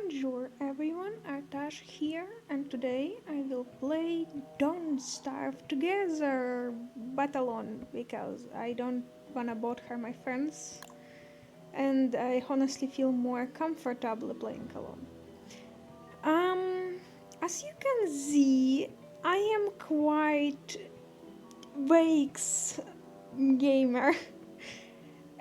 Bonjour everyone, Artazh here, and today I will play Don't Starve Together but alone because I don't wanna bother my friends and I honestly feel more comfortable playing alone. As you can see, I am quite wakes gamer.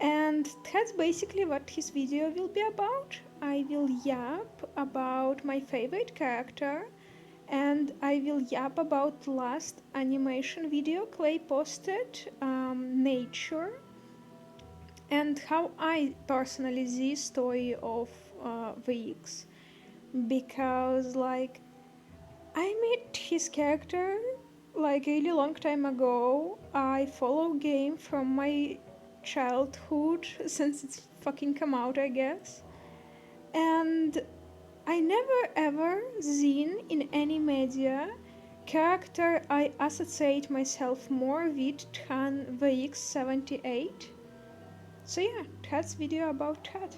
And that's basically what his video will be about. I will yap about my favorite character and I will yap about the last animation video Clay posted, Nature, and how I personally see story of VX. Because like I met his character like a really long time ago. I follow game from my childhood since it's fucking come out, I guess. And I never ever seen in any media character I associate myself more with than WX-78. So yeah, that's video about that.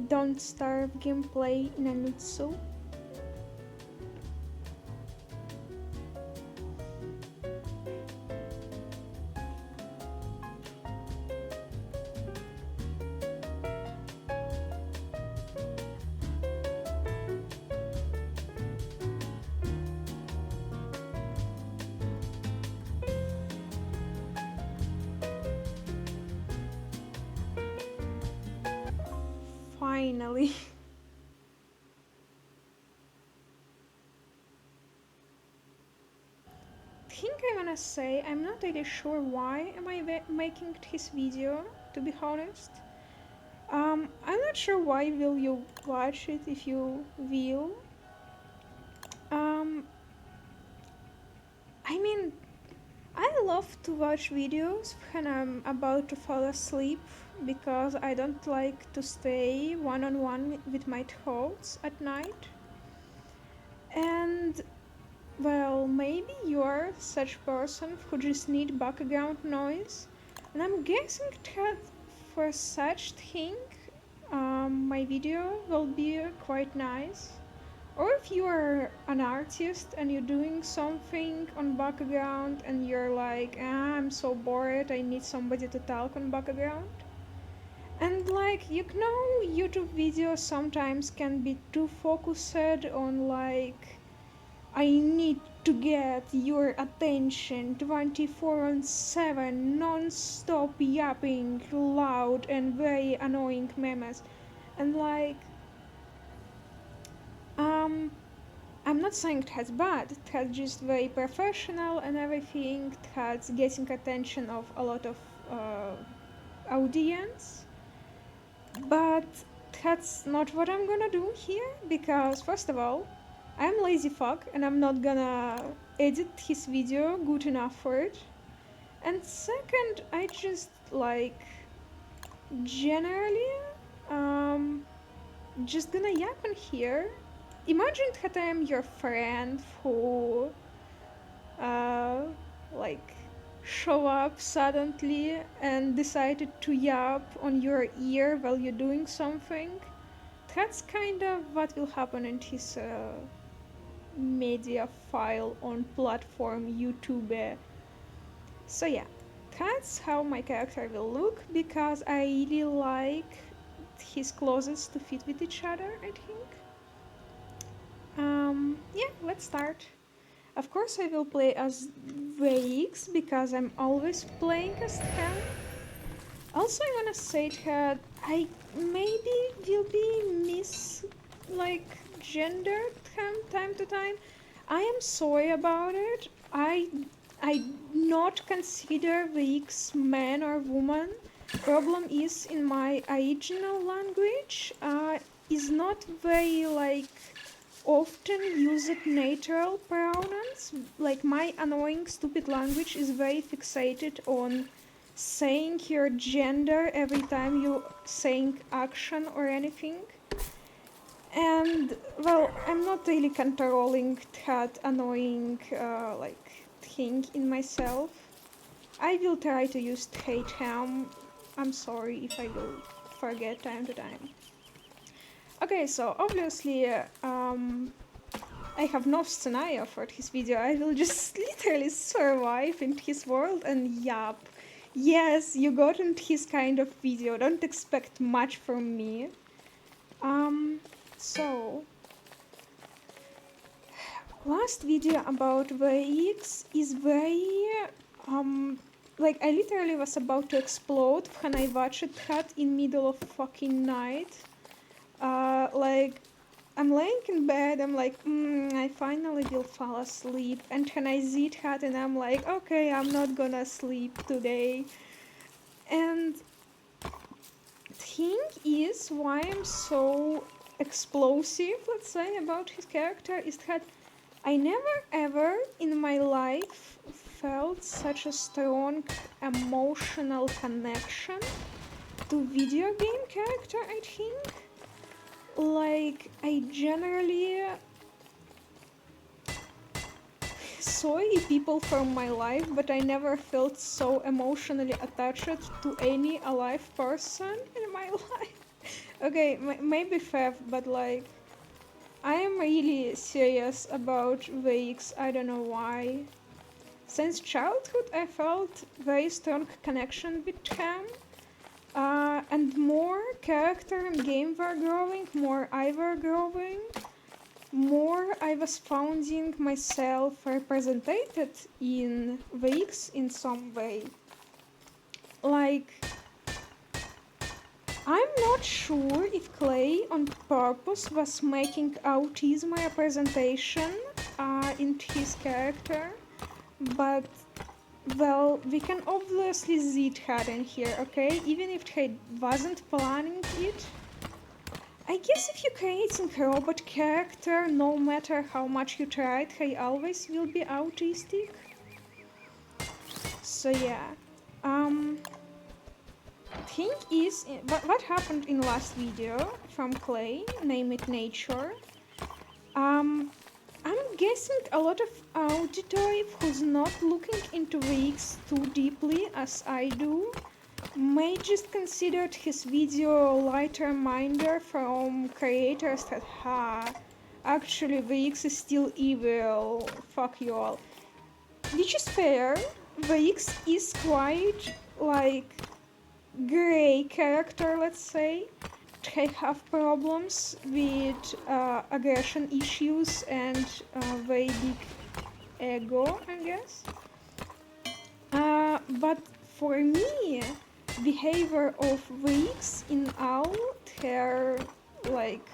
Don't Starve gameplay in a nutshell. Finally. Think I wanna say I'm not really sure why am I making this video, to be honest. I'm not sure why will you watch it if you will. Um, I mean, I love to watch videos when I'm about to fall asleep because I don't like to stay one-on-one with my thoughts at night. And well, maybe you're such person who just need background noise. And I'm guessing that for such thing, my video will be quite nice. Or if you are an artist and you're doing something on background and you're like, I'm so bored, I need somebody to talk on background. And like, you know, YouTube videos sometimes can be too focused on like, I need to get your attention 24/7, non-stop yapping, loud and very annoying memes. And like, um, I'm not saying that's bad, that's just very professional and everything, that's getting attention of a lot of audience. But that's not what I'm gonna do here, because first of all, I'm lazy fuck and I'm not gonna edit his video good enough for it. And second, I just like generally just gonna yap in here. Imagine that I am your friend who like show up suddenly and decided to yap on your ear while you're doing something. That's kind of what will happen in his media file on platform YouTube. So yeah, that's how my character will look because I really like his clothes to fit with each other, I think. Yeah, let's start. Of course I will play as VX because I'm always playing as them. Also I wanna say that I maybe will be like gendered from time to time. I am sorry about it. I not consider VX man or woman. Problem is in my original language is not very like often used neutral pronouns. Like my annoying stupid language is very fixated on saying your gender every time you saying action or anything. And well, I'm not really controlling that annoying like thing in myself. I will try to use hate ham. I'm sorry if I will forget time to time. Okay, so obviously I have no scenario for his video. I will just literally survive in his world and yap. Yes, you got in his kind of video. Don't expect much from me. So last video about WX is very like I literally was about to explode when I watched that in middle of fucking night. Like I'm laying in bed, I'm like, I finally will fall asleep. And then I see that and I'm like, okay, I'm not gonna sleep today. And thing is, why I'm so explosive, let's say, about his character is that I never ever in my life felt such a strong emotional connection to video game character, I think. Like, I generally sorry people from my life, but I never felt so emotionally attached to any alive person in my life. Okay, maybe Fev, but like, I am really serious about Wakes, I don't know why. Since childhood I felt very strong connection with him. And more character and game were growing, more I were growing, more I was finding myself represented in Wakes in some way. Like, I'm not sure if Clay on purpose was making autism representation in his character, but well, we can obviously see that in here, okay? Even if he wasn't planning it. I guess if you're creating a robot character, no matter how much you tried, he always will be autistic. So yeah. Thing is, what happened in last video from Clay, name it Nature. I'm guessing a lot of auditory who's not looking into VX too deeply as I do may just consider his video light reminder from creators that actually VX is still evil, fuck you all. Which is fair, VX is quite like grey character, let's say. They have problems with aggression issues and very big ego, I guess. But for me, behavior of Weeks in all their like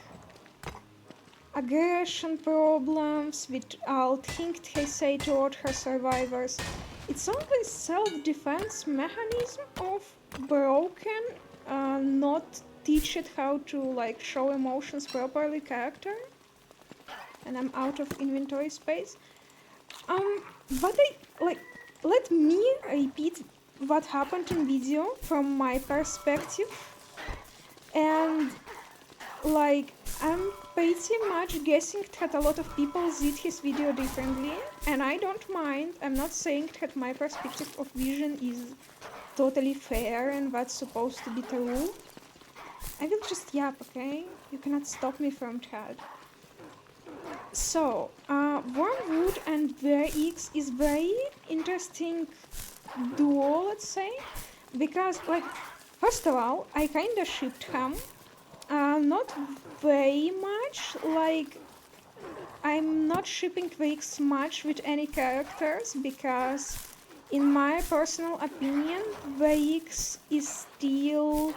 aggression problems with all things they say toward her survivors, it's always self-defense mechanism of broken, not teach it how to like show emotions properly character. And I'm out of inventory space. But I like let me repeat what happened in video from my perspective, and like I'm pretty much guessing that a lot of people did his video differently, and I don't mind. I'm not saying that my perspective of vision is totally fair and what's supposed to be true. I will just yap, okay? You cannot stop me from that. So, Wormwood and VX is very interesting duo, let's say, because, like, first of all, I kinda shipped him. Not very much, like, I'm not shipping VX much with any characters, because, in my personal opinion, VX is still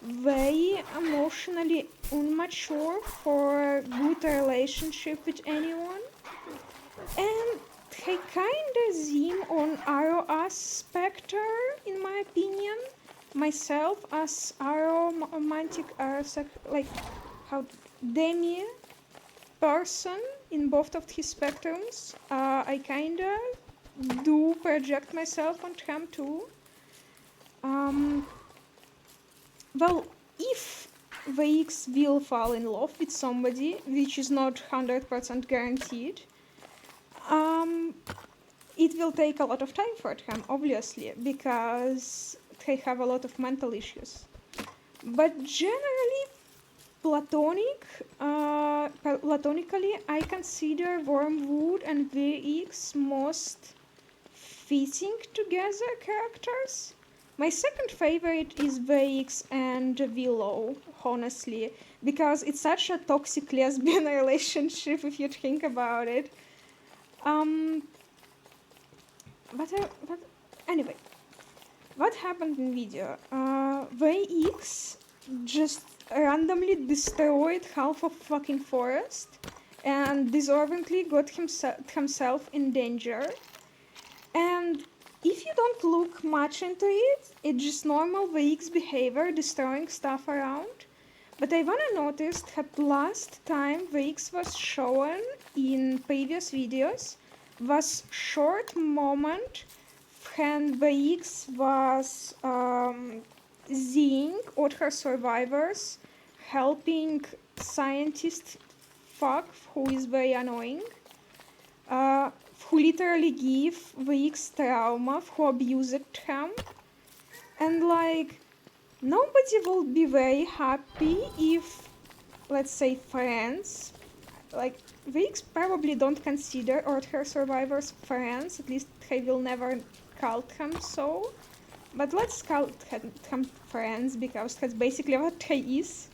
very emotionally immature for a good relationship with anyone, and he kinda seem on ROS specter in my opinion. Myself as aromantic, like how demi person in both of his spectrums, I kinda do project myself on him too. Well, if VX will fall in love with somebody, which is not 100% guaranteed, it will take a lot of time for them, obviously, because they have a lot of mental issues. But generally, platonically, I consider Wormwood and VX most fitting together characters. My second favorite is VX and Willow, honestly, because it's such a toxic lesbian relationship if you think about it. But anyway, what happened in video? VX just randomly destroyed half of fucking forest and deservedly got himself in danger. And if you don't look much into it, it's just normal VX behavior, destroying stuff around. But I wanna notice that last time VX was shown in previous videos was short moment when VX was seeing other survivors helping scientist fuck who is very annoying. Who literally give VX trauma, who abused him. And like, nobody will be very happy if, let's say, friends, like, VX probably don't consider other survivors friends, at least they will never call them so. But let's call them friends, because that's basically what they is.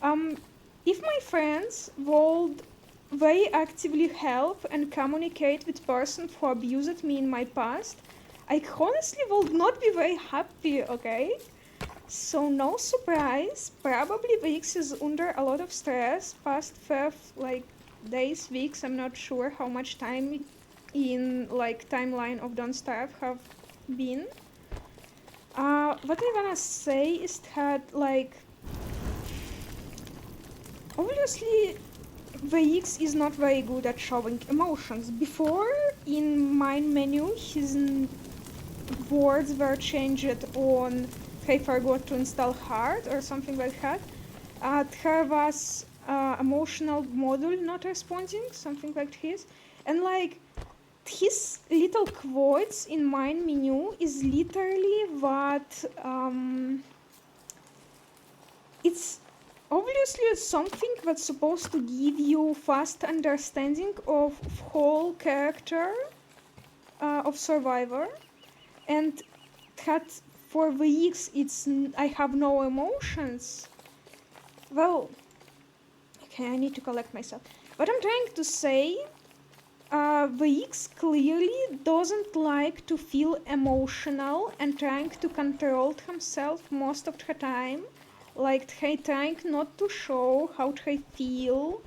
If my friends would very actively help and communicate with person who abused me in my past, I honestly would not be very happy, okay? So no surprise, probably VX is under a lot of stress past 5 like days, weeks, I'm not sure how much time in like timeline of Don't Starve have been. What I wanna say is that like obviously VX is not very good at showing emotions. Before, in main menu, his words were changed on "I forgot to install hard" or something like that. There was emotional module not responding, something like this. And like, his little quotes in main menu is literally what... it's obviously something that's supposed to give you fast understanding of whole character of survivor, and that for VX it's I have no emotions. Well, okay, I need to collect myself. What I'm trying to say, VX clearly doesn't like to feel emotional and trying to control himself most of the time. Like, they trying not to show how they feel,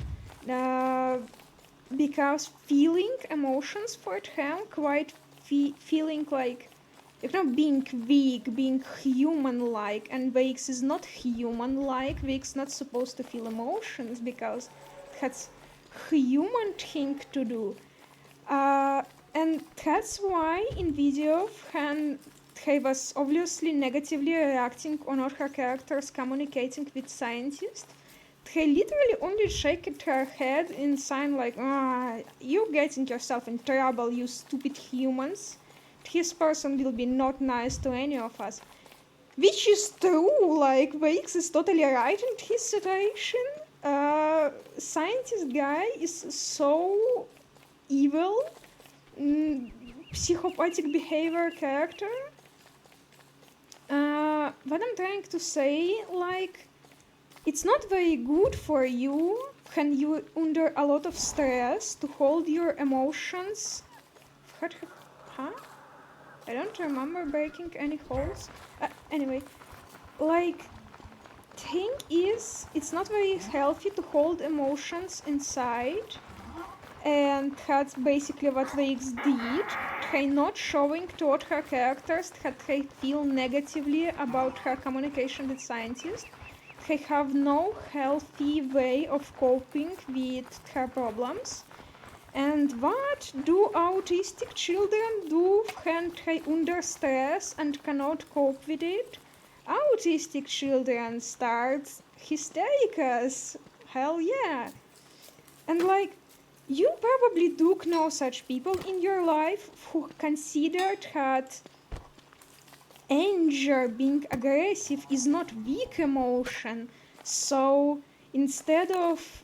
because feeling emotions for them, quite feeling like, you know, being weak, being human-like, and VX is not human-like. VX not supposed to feel emotions because that's human thing to do. And that's why in video when he was obviously negatively reacting on other characters communicating with scientists, he literally only shaked her head in sign like, you're getting yourself in trouble, you stupid humans. This person will be not nice to any of us. Which is true, like, VX is totally right in his situation. Scientist guy is so evil, psychopathic behavior character. What I'm trying to say, like, it's not very good for you when you're under a lot of stress to hold your emotions. Huh? I don't remember breaking any holes. Anyway, like, thing is, it's not very healthy to hold emotions inside. And that's basically what VX did. They not showing to other characters that they feel negatively about her communication with scientists. They have no healthy way of coping with her problems. And what do autistic children do when they under stress and cannot cope with it? Autistic children start hysterics. Hell yeah. And like, you probably do know such people in your life who considered that anger, being aggressive, is not weak emotion. So instead of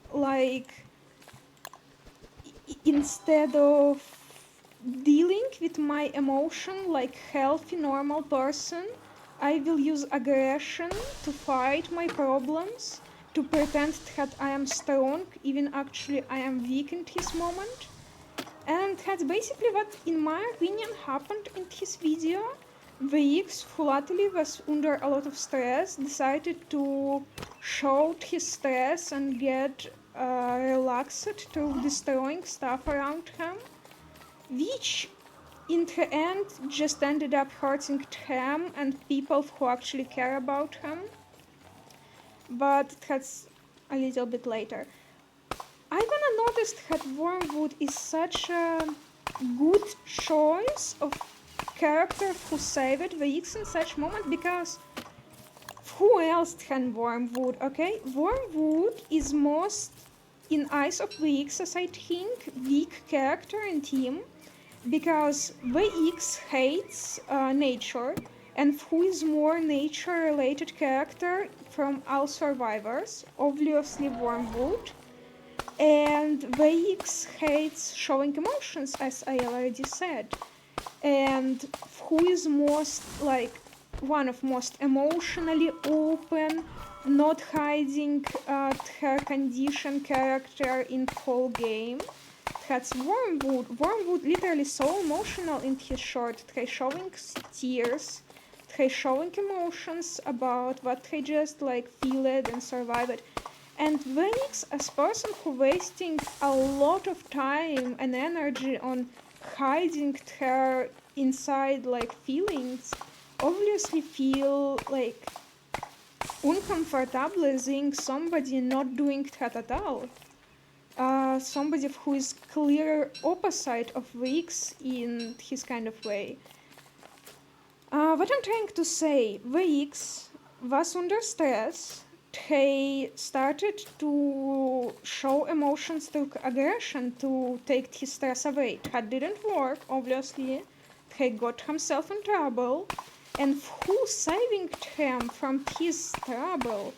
dealing with my emotion like healthy normal person, I will use aggression to fight my problems, to pretend that I am strong, even actually I am weak in this moment. And that's basically what, in my opinion, happened in his video. WX, who latterly was under a lot of stress, decided to show his stress and get relaxed through destroying stuff around him, which in the end just ended up hurting him and people who actually care about him. But that's a little bit later. I gonna notice that Wormwood is such a good choice of character who saved WX in such moment, because who else can Wormwood, okay? Wormwood is most, in eyes of WX, as I think, weak character in team, because WX hates nature, and who is more nature-related character from all survivors? Obviously Wormwood. And WX hates showing emotions, as I already said. And who is most, like, one of most emotionally open, not hiding her condition character in the whole game? That's Wormwood. Wormwood literally so emotional in his short. They showing tears, they showing emotions about what they just like feel it and survive it. And WX, as person who wasting a lot of time and energy on hiding her inside like feelings, obviously feel like uncomfortable seeing somebody not doing that at all. Somebody who is clear opposite of WX in his kind of way. What I'm trying to say, WX was under stress. They started to show emotions through aggression to take his stress away. That didn't work, obviously. He got himself in trouble. And who saving him from his trouble?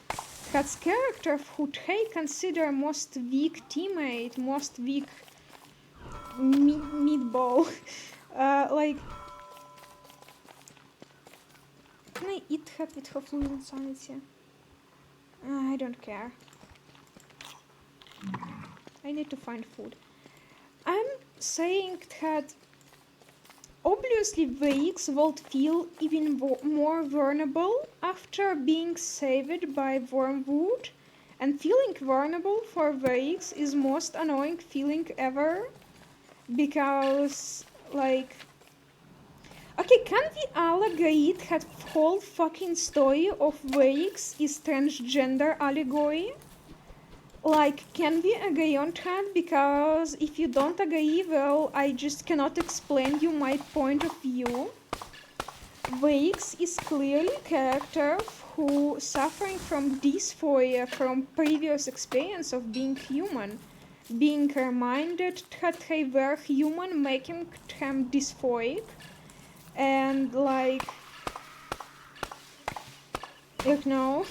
That's character who they consider most weak teammate, most weak meatball. Like, can I eat that with her fluid insanity? I don't care. I need to find food. I'm saying that obviously WX will feel even more vulnerable after being saved by Wormwood, and feeling vulnerable for WX is most annoying feeling ever, because like, okay, can we all agree that whole fucking story of WX is transgender allegory? Like, can we agree on that? Because if you don't agree, well, I just cannot explain you my point of view. WX is clearly a character who suffering from dysphoria from previous experience of being human. Being reminded that they were human, making them dysphoric. And like, you know.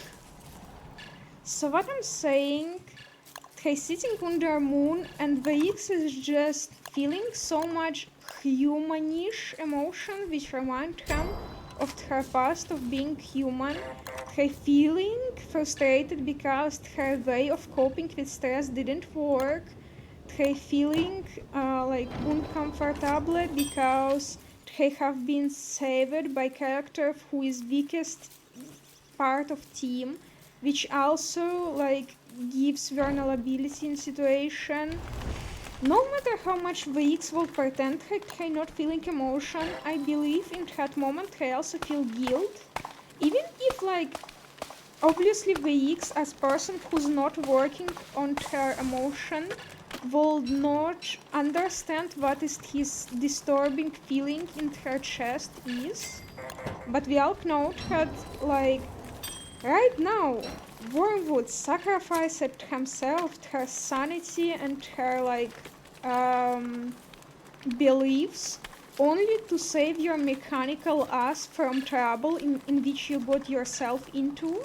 So what I'm saying, he's sitting under moon and WX is just feeling so much humanish emotion which remind him of her past of being human. Her feeling frustrated because her way of coping with stress didn't work. Her feeling like uncomfortable because they have been saved by character who is weakest part of team, which also like gives vulnerability in situation. No matter how much WX will pretend he not feeling emotion, I believe in that moment he also feel guilt. Even if like, obviously WX as person who's not working on her emotion will not understand what is his disturbing feeling in her chest is. But we all know that, like, right now, Wormwood sacrificed himself, her sanity and her, like, beliefs only to save your mechanical ass from trouble in which you got yourself into.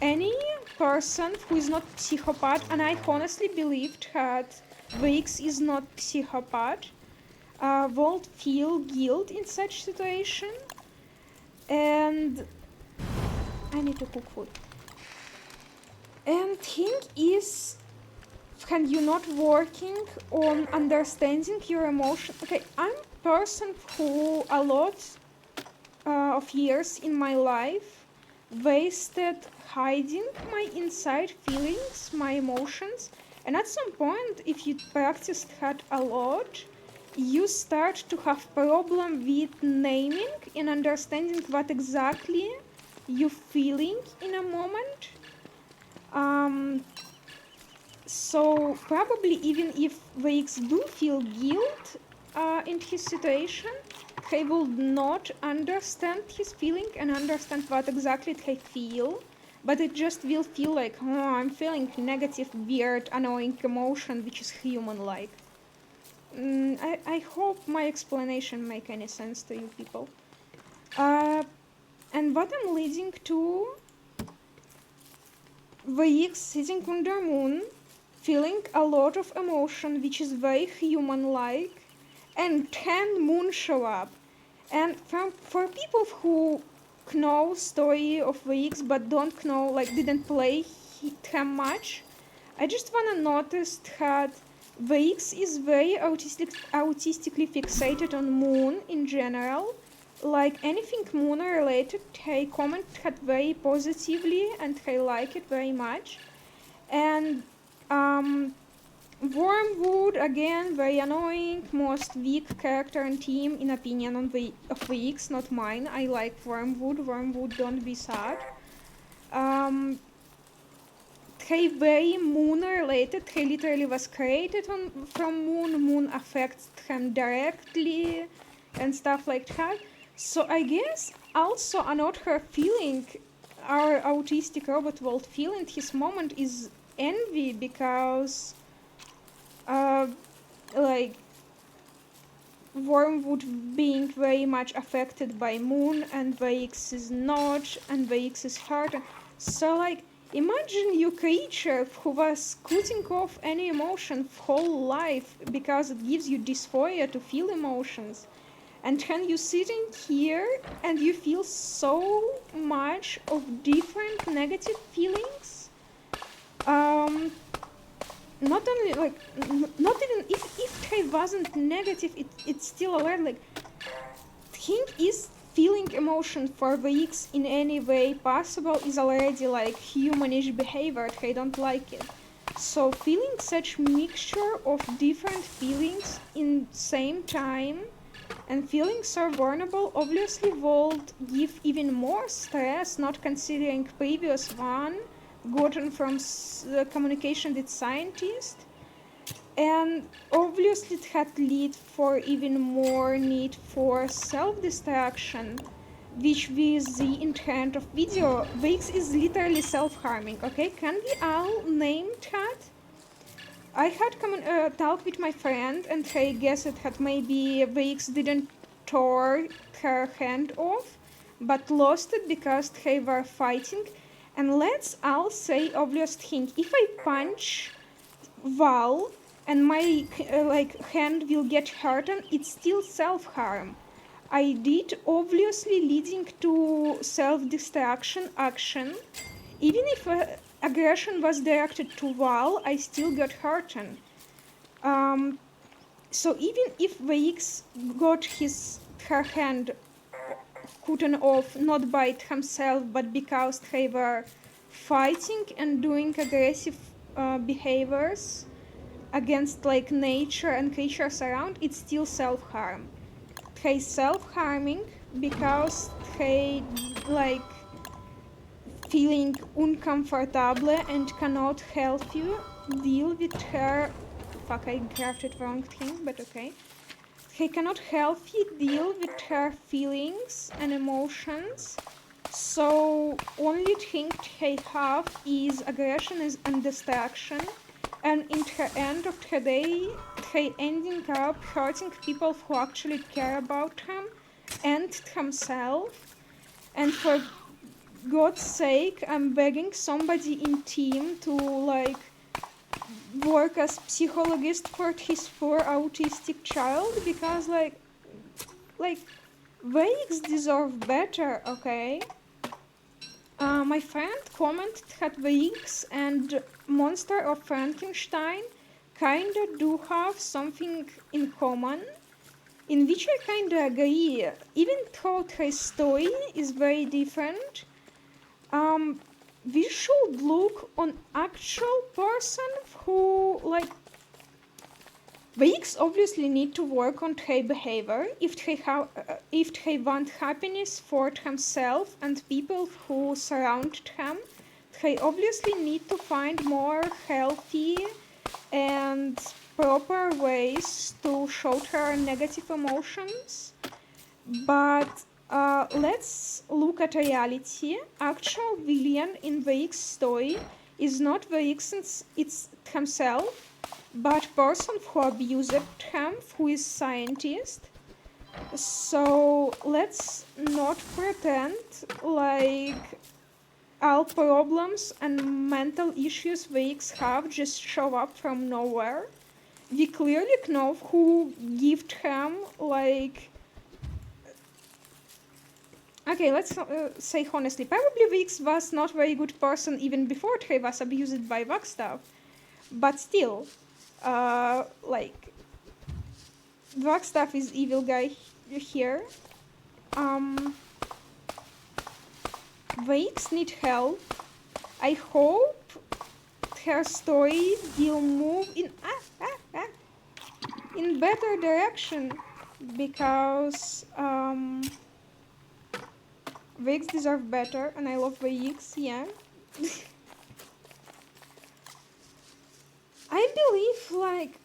Any person who is not psychopath, and I honestly believed that WX is not psychopath, won't feel guilt in such situation. And I need to cook food. And thing is, when you're not working on understanding your emotion. Okay, I'm a person who a lot of years in my life wasted hiding my inside feelings, my emotions, and at some point, if you practice that a lot, you start to have problem with naming and understanding what exactly you're feeling in a moment. So probably even if Wakes do feel guilt in his situation, he will not understand his feeling and understand what exactly they feel, but it just will feel like, oh, I'm feeling negative, weird, annoying emotion, which is human-like. I hope my explanation make any sense to you people. And what I'm leading to, Wakes sitting on the moon, feeling a lot of emotion, which is very human-like, and 10 moon show up. And for people who know story of Wakes but don't know, like didn't play him much, I just wanna notice that Wakes is very autistically fixated on moon in general. Like anything moon related, they comment that very positively and they like it very much. And Wormwood, again, very annoying, most weak character and team in opinion of Wakes, not mine. I like Wormwood. Wormwood, don't be sad. They very moon related. They literally was created from moon. Moon affects him directly and stuff like that. So I guess also another feeling our autistic robot will feel in his moment is envy, because like Wormwood being very much affected by moon and VX is not, and VX is hard. So like imagine you creature who was cutting off any emotion whole life because it gives you dysphoria to feel emotions. And then you sitting here and you feel so much of different negative feelings. Not only like, not even if they wasn't negative, it's still aware. Like, thing is feeling emotion for weeks in any way possible is already like humanish behavior. They don't like it. So feeling such mixture of different feelings in same time and feeling so vulnerable obviously would give even more stress, not considering previous one gotten from communication with scientists. And obviously it had lead for even more need for self-destruction, which with the intent of video, Wakes is literally self-harming, okay? Can we all name that? I had talk with my friend and I guessed that maybe Wakes didn't tore her hand off, but lost it because they were fighting. And let's all say obvious thing, if I punch Val and my hand will get hurt, and it's still self-harm. I did obviously leading to self-destruction action. Even if aggression was directed to Val, I still got hurt. So even if Wakes got her hand cut off not by himself but because they were fighting and doing aggressive behaviors against like nature and creatures around, it's still self-harm. They self-harming because they like feeling uncomfortable and cannot help you deal with her. Fuck, I crafted wrong thing, but okay. He cannot healthy deal with her feelings and emotions. So only thing he have is aggression and distraction. And in the end of the day, he ending up hurting people who actually care about him and himself. And for God's sake, I'm begging somebody in team to like work as psychologist for his poor autistic child, because like WX deserve better, okay? My friend commented that WX and Monster of Frankenstein kinda do have something in common, in which I kinda agree, even though their story is very different. We should look on actual person who like WX obviously need to work on their behavior if they want happiness for himself and people who surround him. They obviously need to find more healthy and proper ways to show their negative emotions. But let's look at reality. Actual villain in WX story is not WX, it's himself, but person who abused him, who is scientist. So let's not pretend like all problems and mental issues WX have just show up from nowhere. We clearly know who gave him like. Okay, let's say honestly, probably WX was not very good person even before he was abused by Wagstaff, but still. Like Wagstaff is evil guy here. WX need help. I hope her story will move in better direction, because WX deserve better, and I love WX. Yeah. I believe like.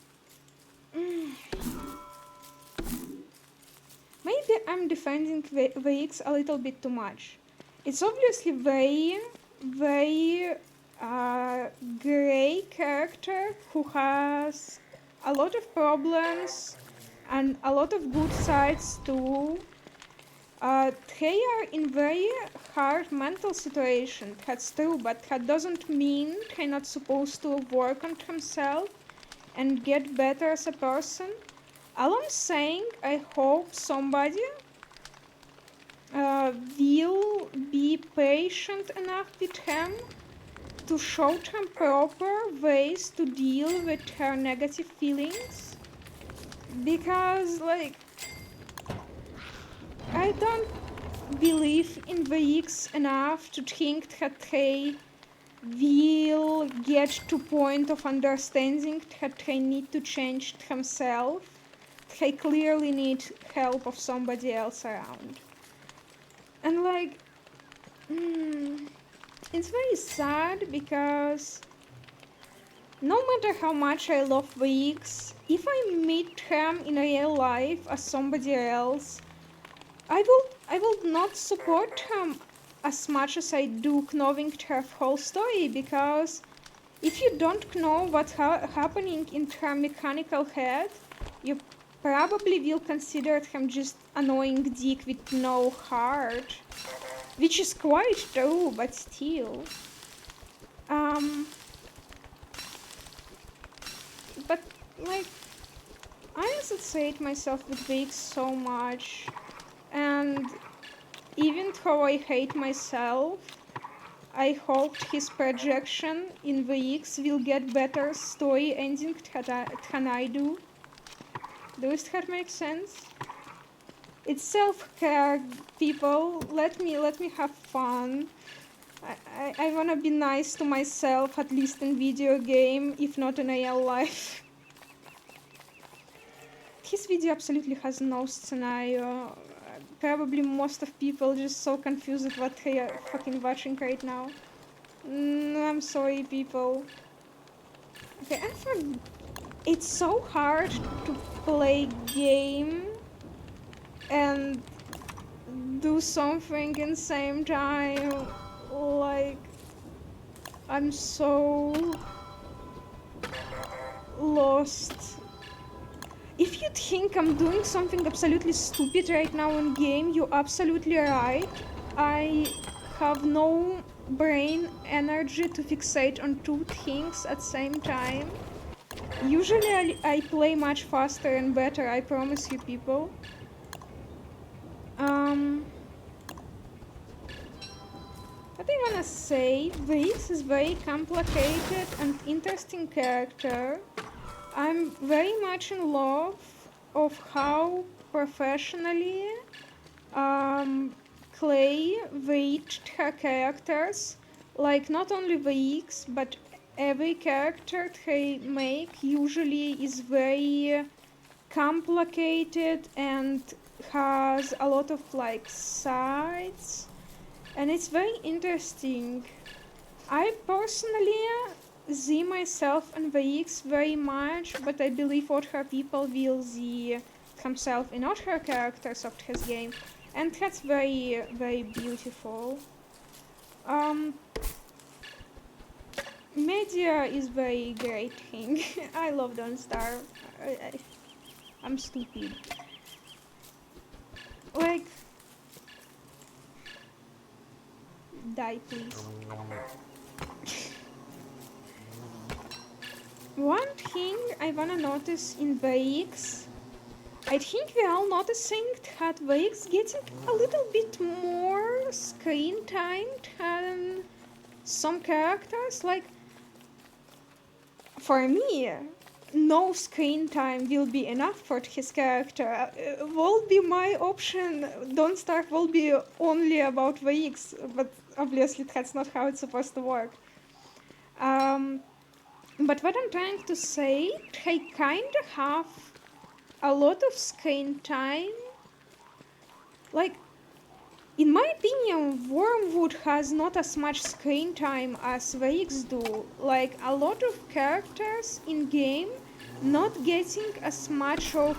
Maybe I'm defending WX a little bit too much. It's obviously very gray character who has a lot of problems and a lot of good sides too. They are in very hard mental situation, that's true, but that doesn't mean they're not supposed to work on themselves and get better as a person. All I'm saying, I hope somebody will be patient enough with him to show him proper ways to deal with her negative feelings, because like I don't believe in WX enough to think that they will get to point of understanding that they need to change themselves. They clearly need help of somebody else around. And like, it's very sad because no matter how much I love WX, if I meet him in real life as somebody else, I will not support him as much as I do knowing her whole story, because if you don't know what's happening in her mechanical head, you probably will consider him just annoying dick with no heart, which is quite true, but still. But like, I associate myself with WX so much, and even though I hate myself, I hope his projection in WX will get better story ending than I do. Does that make sense? It's self-care, people. Let me have fun. I wanna be nice to myself, at least in video game, if not in real life. His video absolutely has no scenario. Probably most of people just so confused at what they are fucking watching right now. I'm sorry, people. Okay, it's so hard to play game and do something in same time. Like, I'm so lost. If you think I'm doing something absolutely stupid right now in game, you're absolutely right. I have no brain energy to fixate on two things at the same time. Usually I play much faster and better, I promise you people. What I wanna say, WX is very complicated and interesting character. I'm very much in love of how professionally Clay reached her characters. Like, not only WX, but every character they make usually is very complicated and has a lot of like sides, and it's very interesting. I personally see myself in VX very much, but I believe other people will see himself in other characters of his game, and that's very, very beautiful. Media is very great thing. I love Don't Starve. I'm stupid. Like, die please. One thing I wanna notice in VX, I think we're all noticing that VX getting a little bit more screen time than some characters. Like, for me, no screen time will be enough for his character. Will be my option. Don't Starve will be only about VX, but obviously that's not how it's supposed to work. But what I'm trying to say, they kinda have a lot of screen time. Like, in my opinion, Wormwood has not as much screen time as VX do. Like, a lot of characters in game not getting as much of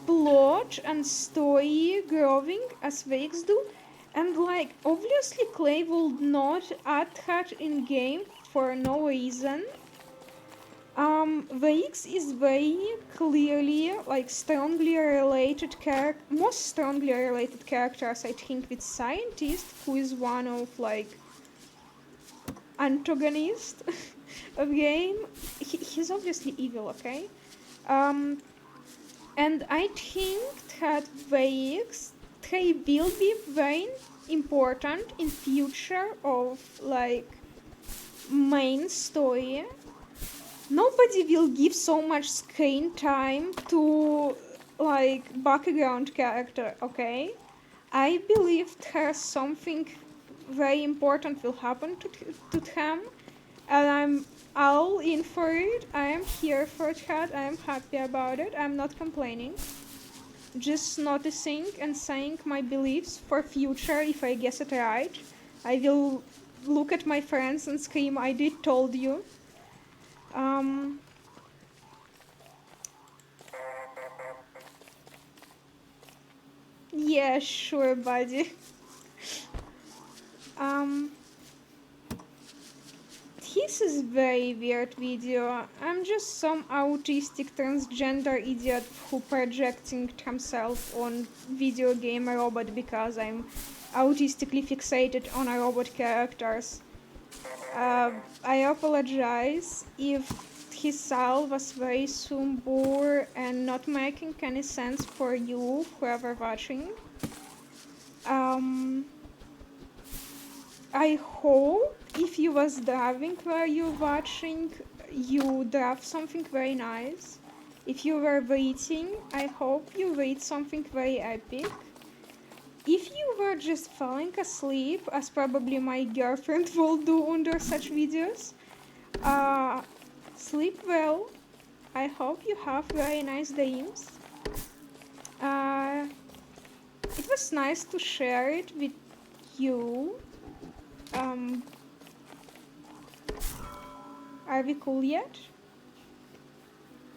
plot and story growing as VX do. And like, obviously Clay will not add that in game for no reason. VX is very clearly, like, strongly related most strongly related characters, I think, with Scientist, who is one of, like, antagonist of game. He's obviously evil, okay? And I think that VX, they will be very important in future of, like, main story. Nobody will give so much screen time to, like, background character, okay? I believe there's something very important will happen to them, and I'm all in for it. I am here for that. I am happy about it. I'm not complaining. Just noticing and saying my beliefs for future. If I guess it right, I will look at my friends and scream, "I did told you." Yeah, sure, buddy. This is very weird video. I'm just some autistic transgender idiot who projecting himself on video game robot because I'm autistically fixated on a robot characters. I apologize if his style was very somber and not making any sense for you, whoever watching. I hope if you was driving while you're watching, you drive something very nice. If you were waiting, I hope you read something very epic. If you were just falling asleep, as probably my girlfriend will do under such videos, sleep well. I hope you have very nice dreams. It was nice to share it with you. Are we cool yet?